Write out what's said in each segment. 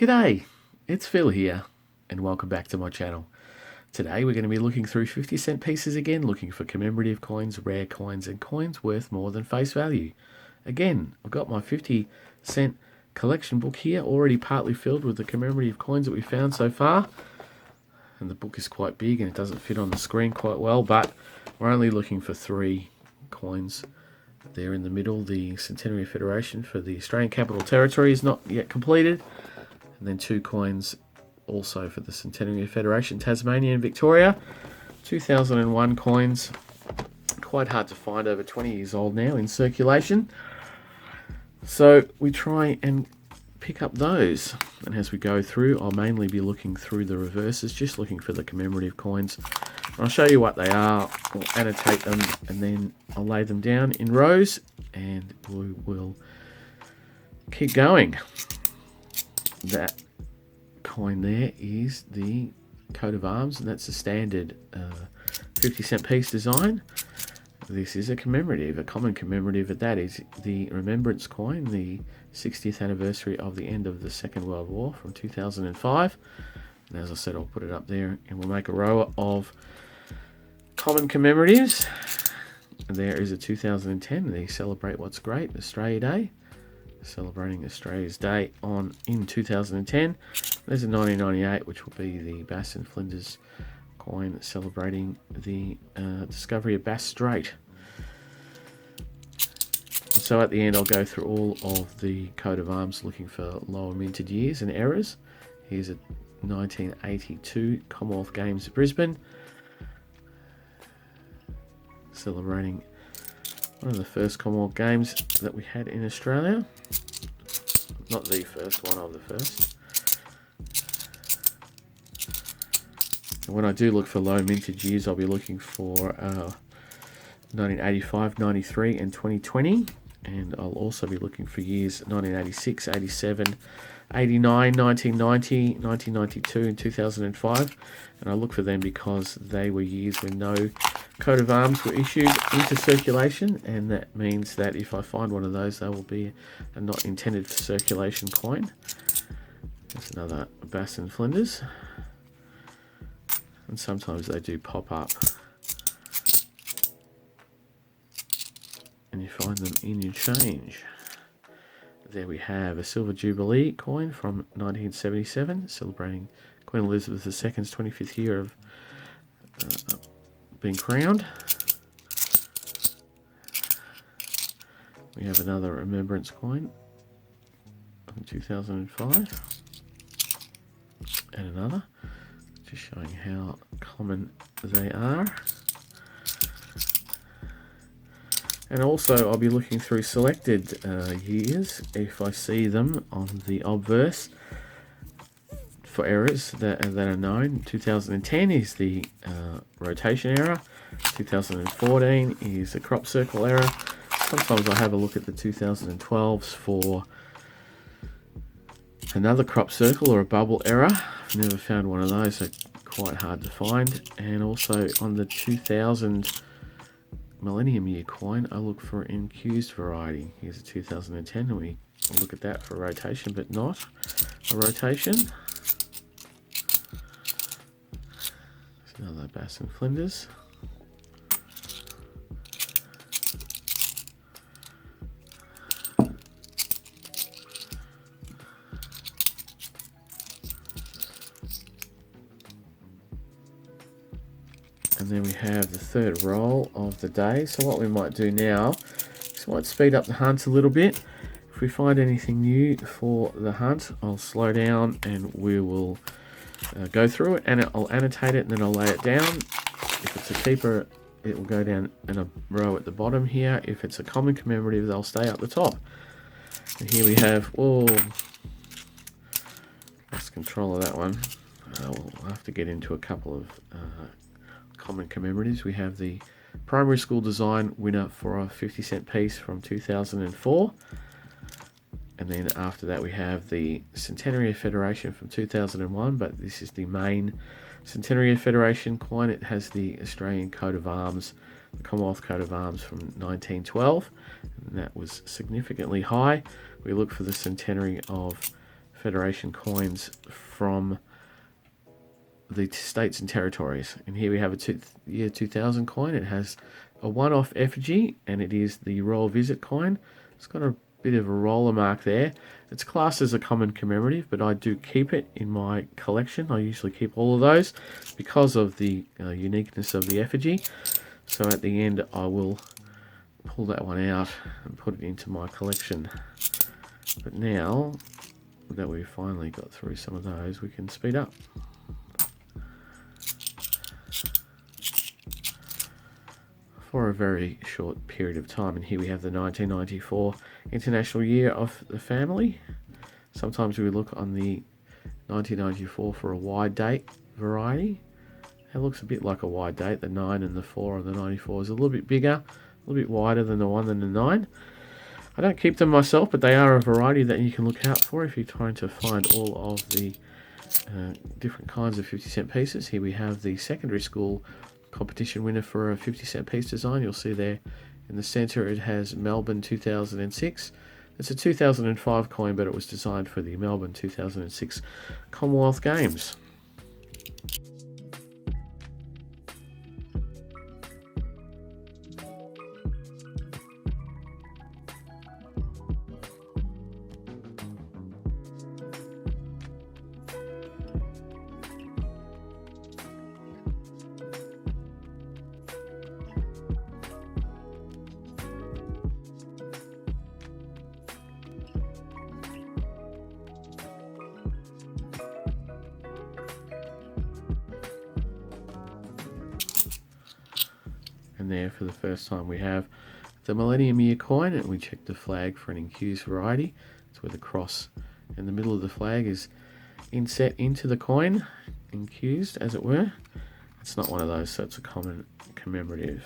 G'day, it's Phil here, and welcome back to my channel. Today we're going to be looking through 50-cent pieces again, looking for commemorative coins, rare coins, and coins worth more than face value. Again, I've got my 50-cent collection book here, already partly filled with the commemorative coins that we found so far. And the book is quite big and it doesn't fit on the screen quite well, but we're only looking for 3 coins. There in the middle, the Centenary Federation for the Australian Capital Territory is not yet completed. And then 2 coins also for the Centenary Federation, Tasmania and Victoria. 2001 coins, quite hard to find, over 20 years old now in circulation. So we try and pick up those. And as we go through, I'll mainly be looking through the reverses, just looking for the commemorative coins. I'll show you what they are, we'll annotate them, and then I'll lay them down in rows and we will keep going. That coin there is the coat of arms, and that's a standard 50-cent piece design. This is a commemorative, a common commemorative, and that is the remembrance coin, the 60th anniversary of the end of the Second World War from 2005. And as I said, I'll put it up there and we'll make a row of common commemoratives. And there is a 2010, the Celebrate What's Great Australia Day, celebrating Australia's Day in 2010. There's a 1998, which will be the Bass and Flinders coin, celebrating the discovery of Bass Strait. So at the end, I'll go through all of the coat of arms, looking for lower minted years and errors. Here's a 1982 Commonwealth Games at Brisbane, celebrating one of the first Commonwealth Games that we had in Australia. Not the first, one of the first. And when I do look for low mintage years, I'll be looking for 1985, 93 and 2020. And I'll also be looking for years 1986, 87, 89, 1990, 1992 and 2005. And I look for them because they were years when no coat of arms were issued into circulation, and that means that if I find one of those, they will be a not intended for circulation coin. That's another Bass and Flinders. And sometimes they do pop up and you find them in your change. There we have a Silver Jubilee coin from 1977, celebrating Queen Elizabeth II's 25th year of being crowned. We have another remembrance coin from 2005, and another, just showing how common they are. And also I'll be looking through selected years if I see them on the obverse for errors that are known. 2010 is the rotation error. 2014 is the crop circle error. Sometimes I have a look at the 2012s for another crop circle or a bubble error. I've never found one of those, so quite hard to find. And also on the 2000 Millennium Year coin, I look for an infused variety. Here's a 2010, and we look at that for a rotation, but not a rotation. Another Bass and Flinders. And then we have the third roll of the day. So what we might do now is we might speed up the hunt a little bit. If we find anything new for the hunt, I'll slow down and we will go through it, and I'll annotate it and then I'll lay it down. If it's a keeper, it will go down in a row at the bottom here. If it's a common commemorative, they'll stay up the top. And here we have, lost control of that one. We'll have to get into a couple of common commemoratives. We have the primary school design winner for a 50-cent piece from 2004. And then after that we have the Centenary Federation from 2001, but this is the main Centenary Federation coin. It has the Australian coat of arms, the Commonwealth coat of arms from 1912, and that was significantly high. We look for the Centenary of Federation coins from the states and territories. And here we have a year 2000 coin. It has a one-off effigy, and it is the Royal Visit coin. It's got a bit of a roller mark there. It's classed as a common commemorative, but I do keep it in my collection. I usually keep all of those because of the uniqueness of the effigy. So at the end I will pull that one out and put it into my collection. But now that we've finally got through some of those, we can speed up. For a very short period of time, and here we have the 1994 International Year of the Family. Sometimes we look on the 1994 for a wide date variety. It looks a bit like a wide date. The 9 and the 4 on the 94 is a little bit bigger, a little bit wider than the 1 and the 9. I don't keep them myself, but they are a variety that you can look out for if you're trying to find all of the different kinds of 50-cent pieces. Here we have the secondary school competition winner for a 50-cent piece design. You'll see there in the center it has Melbourne 2006. It's a 2005 coin, but it was designed for the Melbourne 2006 Commonwealth Games. And there for the first time we have the Millennium Year coin, and we check the flag for an incused variety. It's where the cross in the middle of the flag is inset into the coin, incused as it were. It's not one of those, so it's a common commemorative.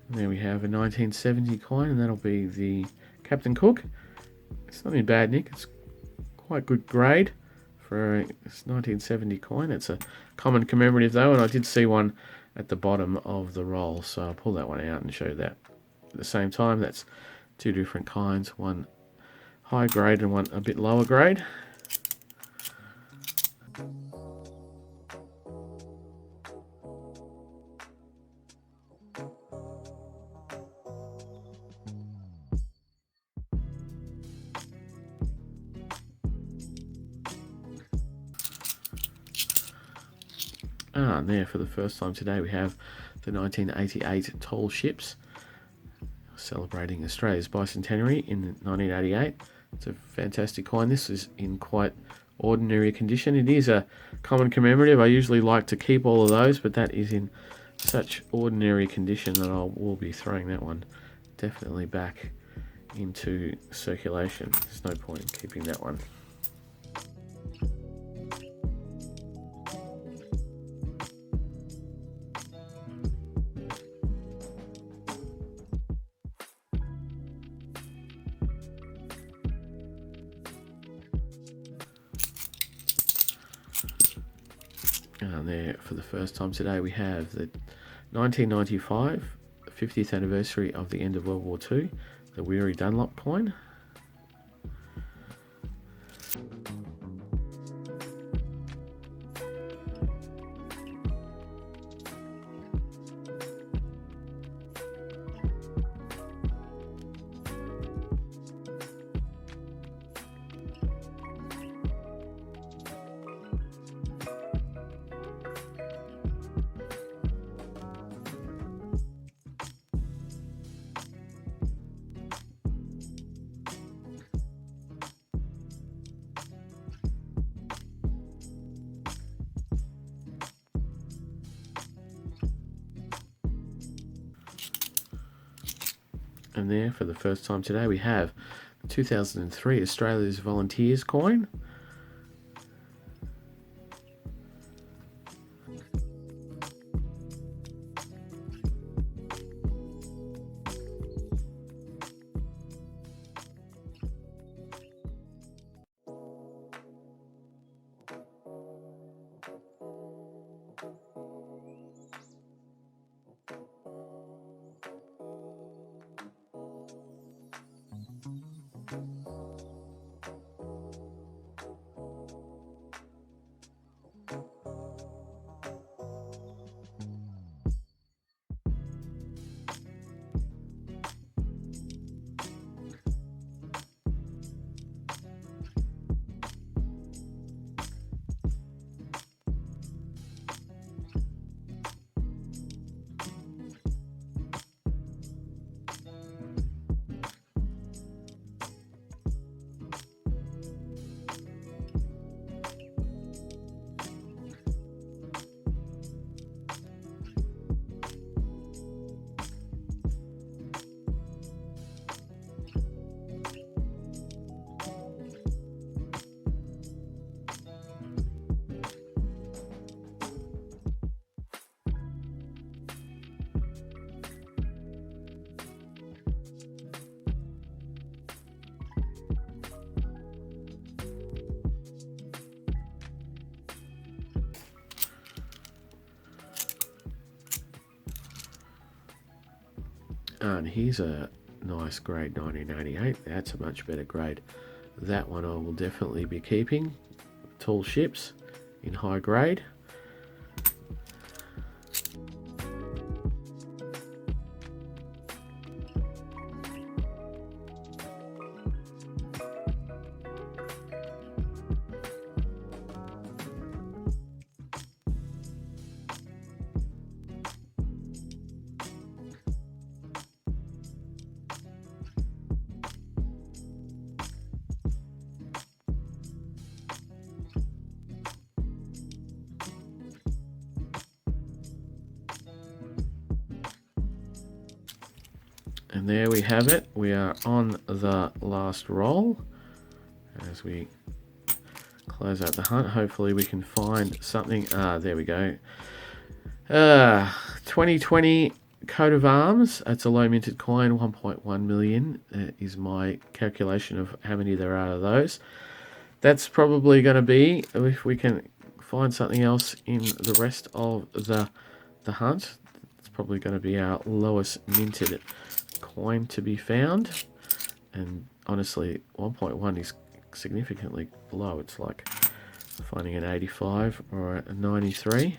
And there we have a 1970 coin, and that'll be the Captain Cook. It's not in bad nick, it's quite good grade for a 1970 coin. It's a common commemorative though, and I did see one at the bottom of the roll, so I'll pull that one out and show that. At the same time, that's two different kinds, one high grade and one a bit lower grade. And there for the first time today we have the 1988 tall ships celebrating Australia's Bicentenary in 1988. It's a fantastic coin. This is in quite ordinary condition. It is a common commemorative. I usually like to keep all of those, but that is in such ordinary condition that I will be throwing that one definitely back into circulation. There's no point in keeping that one. And there for the first time today we have the 1995 50th anniversary of the end of World War II, the Weary Dunlop coin. And there for the first time today we have the 2003 Australia's Volunteers coin. And here's a nice grade 1988. That's a much better grade. That one I will definitely be keeping. Tall ships in high grade. And there we have it. We are on the last roll. As we close out the hunt, hopefully we can find something. There we go. 2020 coat of arms. That's a low minted coin, 1.1 million is my calculation of how many there are of those. That's probably going to be, if we can find something else in the rest of the hunt, it's probably going to be our lowest minted coin to be found. And honestly, 1.1 is significantly low. It's like finding an 85 or a 93.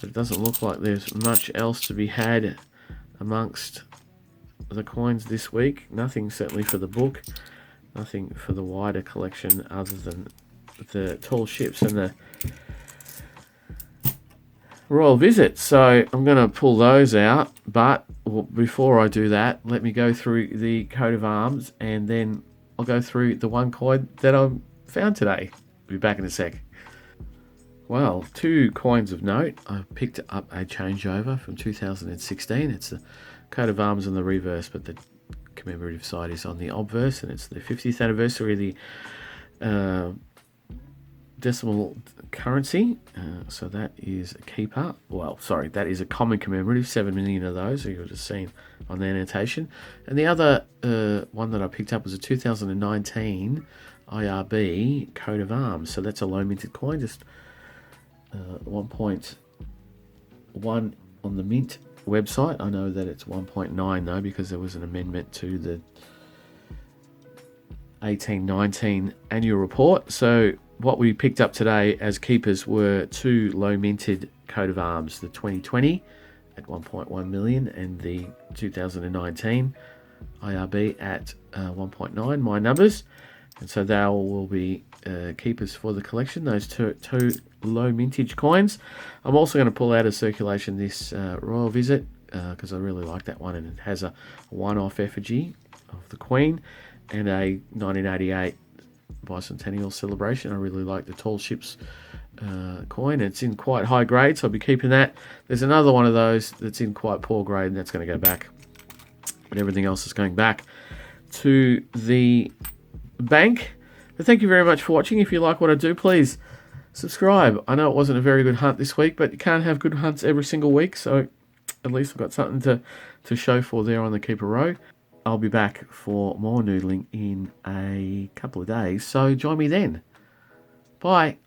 But it doesn't look like there's much else to be had amongst the coins this week. Nothing certainly for the book. Nothing for the wider collection other than the tall ships and the royal visit. So I'm going to pull those out. But before I do that, let me go through the coat of arms, and then I'll go through the one coin that I found today. Be back in a sec. Well, 2 coins of note. I picked up a changeover from 2016. It's the coat of arms on the reverse, but the commemorative side is on the obverse, and it's the 50th anniversary of the decimal currency. So that is a keeper. Well, sorry, that is a common commemorative. 7 million of those you would have seen on the annotation. And the other one that I picked up was a 2019 IRB coat of arms. So that's a low minted coin, just 1.1 on the mint website. I know that it's 1.9 though, because there was an amendment to the 1819 annual report. So what we picked up today as keepers were 2 low minted coat of arms, the 2020 at 1.1 million and the 2019 IRB at 1.9, my numbers. And so they will be keepers for the collection, those two low mintage coins. I'm also going to pull out of circulation this royal visit because I really like that one, and it has a one-off effigy of the Queen and a 1988 bicentennial celebration. I really like the tall ships coin. It's in quite high grade, so I'll be keeping that. There's another one of those that's in quite poor grade, and that's going to go back. But everything else is going back to the bank. But thank you very much for watching. If you like what I do, please subscribe. I know it wasn't a very good hunt this week, but you can't have good hunts every single week, so at least I've got something to show for there on the Keeper Row. I'll be back for more noodling in a couple of days, so join me then. Bye.